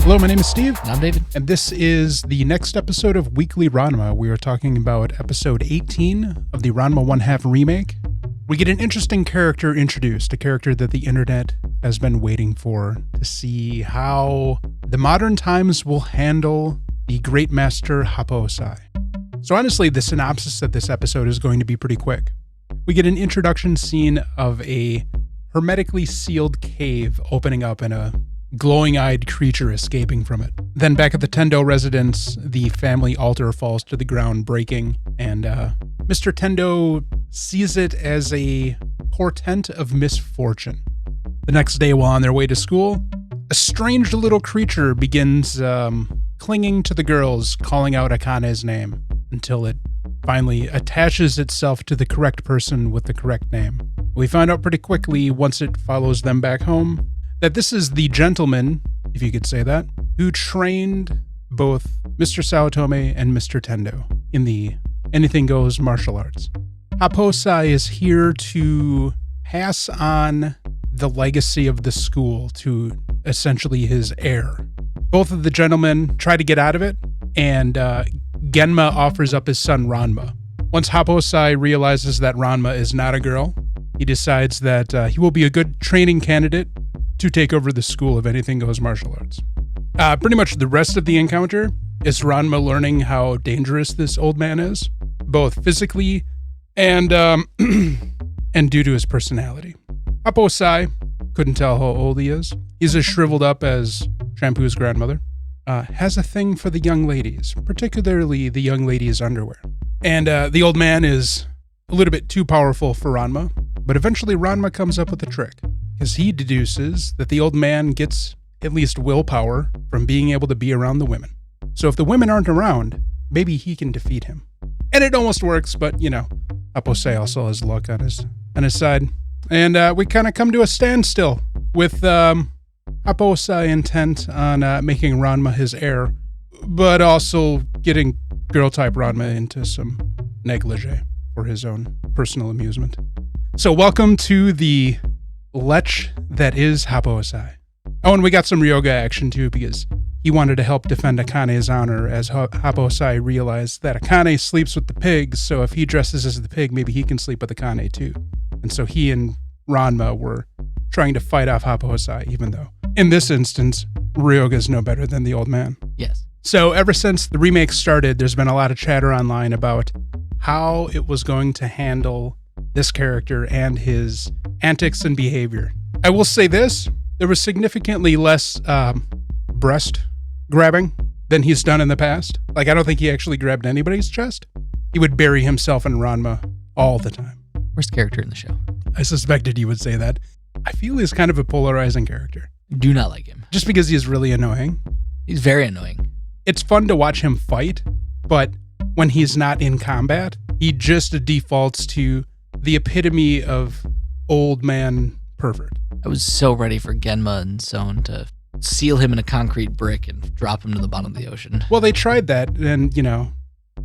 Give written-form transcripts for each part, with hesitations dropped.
Hello, my name is Steve. And I'm David. And this is the next episode of Weekly Ranma. We are talking about episode 18 of the Ranma 1/2 remake. We get an interesting character introduced, a character that the internet has been waiting for to see how the modern times will handle the great master Happosai. So honestly, the synopsis of this episode is going to be pretty quick. We get an introduction scene of a hermetically sealed cave opening up and a glowing-eyed creature escaping from it. Then back at the Tendo residence, the family altar falls to the ground, breaking, and Mr. Tendo sees it as a portent of misfortune. The next day, while on their way to school, a strange little creature begins clinging to the girls, calling out Akane's name, until it finally attaches itself to the correct person with the correct name. We find out pretty quickly, once it follows them back home, that this is the gentleman, if you could say that, who trained both Mr. Saotome and Mr. Tendo in the Anything Goes martial arts. Happosai is here to pass on the legacy of the school to essentially his heir. Both of the gentlemen try to get out of it, and Genma offers up his son Ranma. Once Happosai realizes that Ranma is not a girl, he decides that he will be a good training candidate to take over the school of Anything Goes martial arts. Pretty much the rest of the encounter is Ranma learning how dangerous this old man is, both physically and and due to his personality. Happosai couldn't tell how old he is. He's as shriveled up as Shampoo's grandmother. Has a thing for the young ladies, particularly the young ladies' underwear. And the old man is a little bit too powerful for Ranma, but eventually Ranma comes up with a trick, because he deduces that the old man gets at least willpower from being able to be around the women. So if the women aren't around, maybe he can defeat him. And it almost works, but you know, Happosai also has luck on his side. And we kind of come to a standstill with Happosai intent on making Ranma his heir, but also getting girl-type Ranma into some negligee for his own personal amusement. So welcome to the lech that is Happosai. Oh, and we got some Ryoga action too, because he wanted to help defend Akane's honor, as Happosai realized that Akane sleeps with the pigs, so if he dresses as the pig, maybe he can sleep with Akane too. And so he and Ranma were trying to fight off Happosai, even though, in this instance, Ryoga's no better than the old man. Yes. So ever since the remake started, there's been a lot of chatter online about how it was going to handle this character and his antics and behavior. I will say this, there was significantly less breast grabbing than he's done in the past. Like, I don't think he actually grabbed anybody's chest. He would bury himself in Ranma all the time. Worst character in the show. I suspected you would say that. I feel he's kind of a polarizing character. Do not like him. Just because he's really annoying. He's very annoying. It's fun to watch him fight, but when he's not in combat, he just defaults to the epitome of old man pervert. I was so ready for Genma and Soun to seal him in a concrete brick and drop him to the bottom of the ocean. Well, they tried that, and, you know,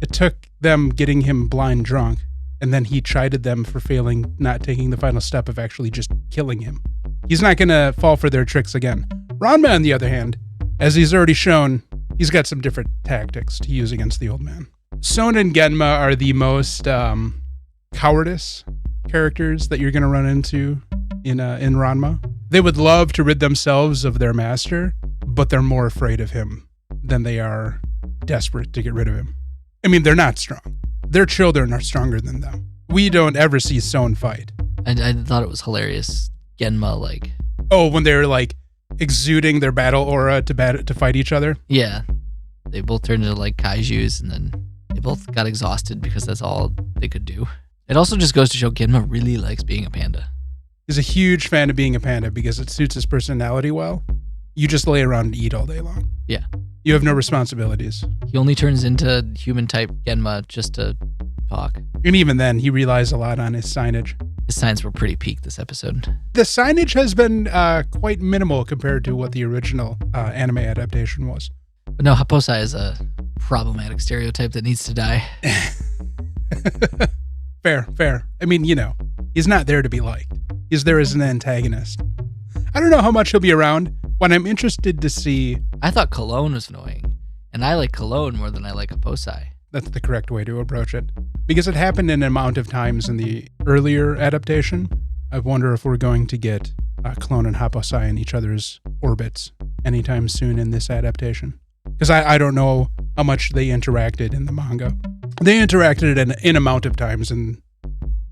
it took them getting him blind drunk, and then he chided them for failing, not taking the final step of actually just killing him. He's not going to fall for their tricks again. Ranma, on the other hand, as he's already shown, he's got some different tactics to use against the old man. Soun and Genma are the most cowardice characters that you're going to run into in Ranma. They would love to rid themselves of their master, but they're more afraid of him than they are desperate to get rid of him. I mean, they're not strong. Their children are stronger than them. We don't ever see Soun fight. I thought it was hilarious. Genma, like... Oh, when they're, like, exuding their battle aura to fight each other? Yeah. They both turned into, like, kaijus, and then they both got exhausted because that's all they could do. It also just goes to show Genma really likes being a panda. He's a huge fan of being a panda because it suits his personality well. You just lay around and eat all day long. Yeah. You have no responsibilities. He only turns into human-type Genma just to talk. And even then, he relies a lot on his signage. His signs were pretty peak this episode. The signage has been quite minimal compared to what the original anime adaptation was. But no, Happosai is a problematic stereotype that needs to die. Fair. I mean, you know, he's not there to be liked. He's there as an antagonist. I don't know how much he'll be around. What I'm interested to see I thought Cologne was annoying, and I like Cologne more than I like Happosai. That's the correct way to approach it. Because it happened in an amount of times in the earlier adaptation, I wonder if we're going to get Cologne and Happosai in each other's orbits anytime soon in this adaptation. Because I don't know how much they interacted in the manga. They interacted in amount of times in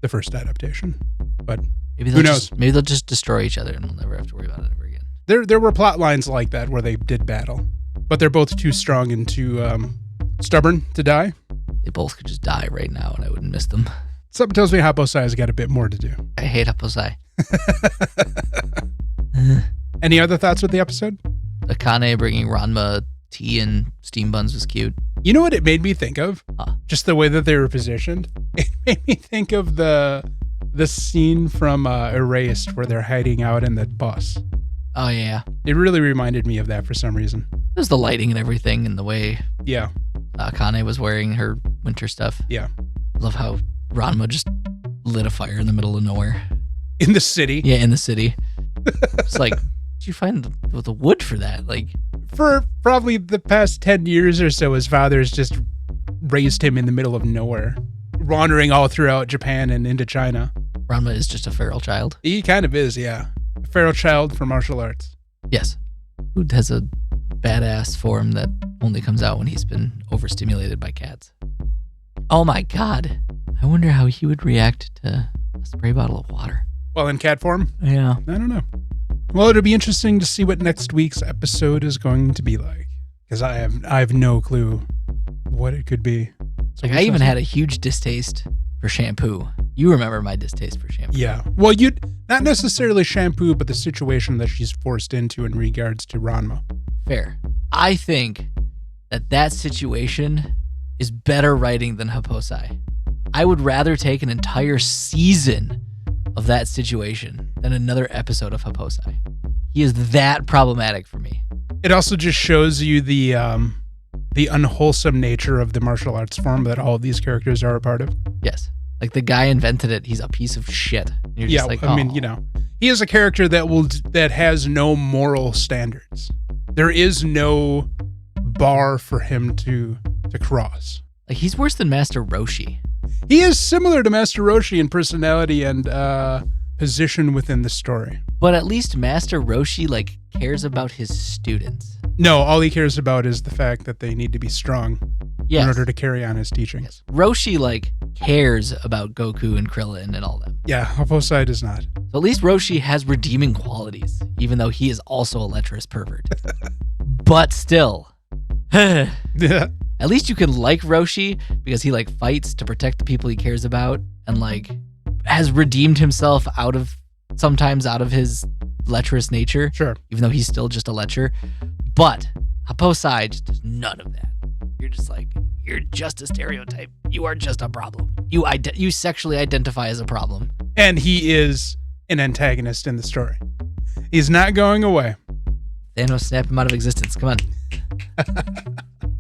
the first adaptation. But who knows? Maybe they'll just destroy each other and we'll never have to worry about it ever again. There were plot lines like that where they did battle. But they're both too strong and too stubborn to die. They both could just die right now and I wouldn't miss them. Something tells me Happosai's got a bit more to do. I hate Happosai. Any other thoughts with the episode? Akane bringing Ranma tea and steam buns was cute. You know what it made me think of? Huh. Just the way that they were positioned. It made me think of the scene from Erased where they're hiding out in the bus. Oh, yeah. It really reminded me of that for some reason. There's the lighting and everything and the way Yeah. Akane was wearing her winter stuff. Yeah. Love how Ranma just lit a fire in the middle of nowhere. In the city. Yeah, in the city. It's like, did you find the wood for that? Like, For probably the past 10 years or so, his father's just raised him in the middle of nowhere, wandering all throughout Japan and into China. Ranma is just a feral child. He kind of is, yeah. A feral child for martial arts. Yes. Who has a badass form that only comes out when he's been overstimulated by cats. Oh my god. I wonder how he would react to a spray bottle of water. Well, in cat form? Yeah. I don't know. Well, it'll be interesting to see what next week's episode is going to be like. Because I have no clue what it could be. So I even had a huge distaste for shampoo. You remember my distaste for shampoo. Yeah. Well, not necessarily shampoo, but the situation that she's forced into in regards to Ranma. Fair. I think that situation is better writing than Happosai. I would rather take an entire season of that situation than another episode of Happosai. He is that problematic for me. It also just shows you the unwholesome nature of the martial arts form that all of these characters are a part of. Yes. Like the guy invented it, he's a piece of shit. And you're just like, I mean, he is a character that has no moral standards. There is no bar for him to cross. Like he's worse than Master Roshi. He is similar to Master Roshi in personality and position within the story. But at least Master Roshi cares about his students. No, all he cares about is the fact that they need to be strong in order to carry on his teachings. Yes. Roshi cares about Goku and Krillin and all them. Yeah, Happosai does not. So at least Roshi has redeeming qualities, even though he is also a lecherous pervert. But still. Yeah. At least you can like Roshi because he fights to protect the people he cares about and has redeemed himself sometimes out of his lecherous nature. Sure. Even though he's still just a lecher. But Happosai just does none of that. You're just you're just a stereotype. You are just a problem. You sexually identify as a problem. And he is an antagonist in the story. He's not going away. Thanos snap him out of existence. Come on.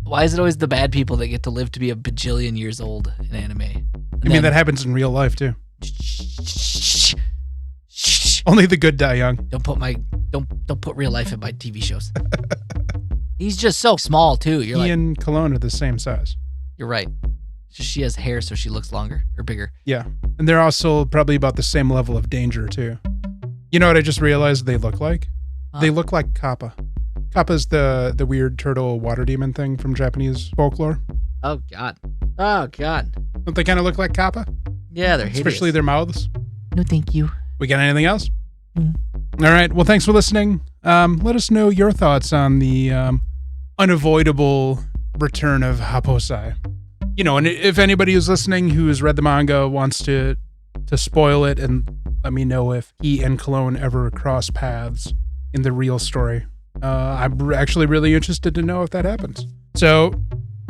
Why is it always the bad people that get to live to be a bajillion years old in anime? That happens in real life too. Only the good die young. Don't put real life in my TV shows. He's just so small too. He and Cologne are the same size. You're right. She has hair, so she looks longer or bigger. Yeah, and they're also probably about the same level of danger too. You know what I just realized they look like? They look like Kappa. Kappa's the weird turtle water demon thing from Japanese folklore. Oh god. Don't they kind of look like Kappa? Yeah, they're hideous. Especially their mouths. No, thank you. We got anything else? All right. Well, thanks for listening. Let us know your thoughts on the unavoidable return of Happosai. And if anybody who's listening who has read the manga wants to spoil it and let me know if he and Cologne ever cross paths in the real story. I'm actually really interested to know if that happens. So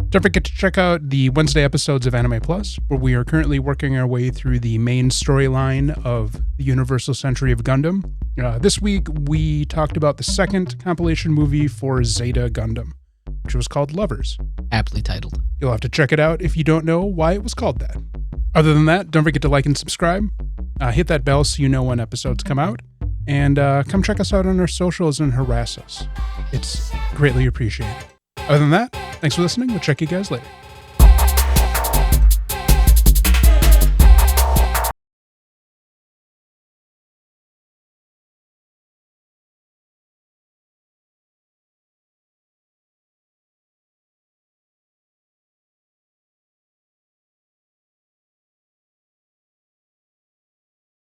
don't forget to check out the Wednesday episodes of Anime Plus, where we are currently working our way through the main storyline of the Universal Century of Gundam. This week, we talked about the second compilation movie for Zeta Gundam, which was called Lovers. Aptly titled. You'll have to check it out if you don't know why it was called that. Other than that, don't forget to like and subscribe. Hit that bell so you know when episodes come out. And come check us out on our socials and harass us. It's greatly appreciated. Other than that, thanks for listening. We'll check you guys later.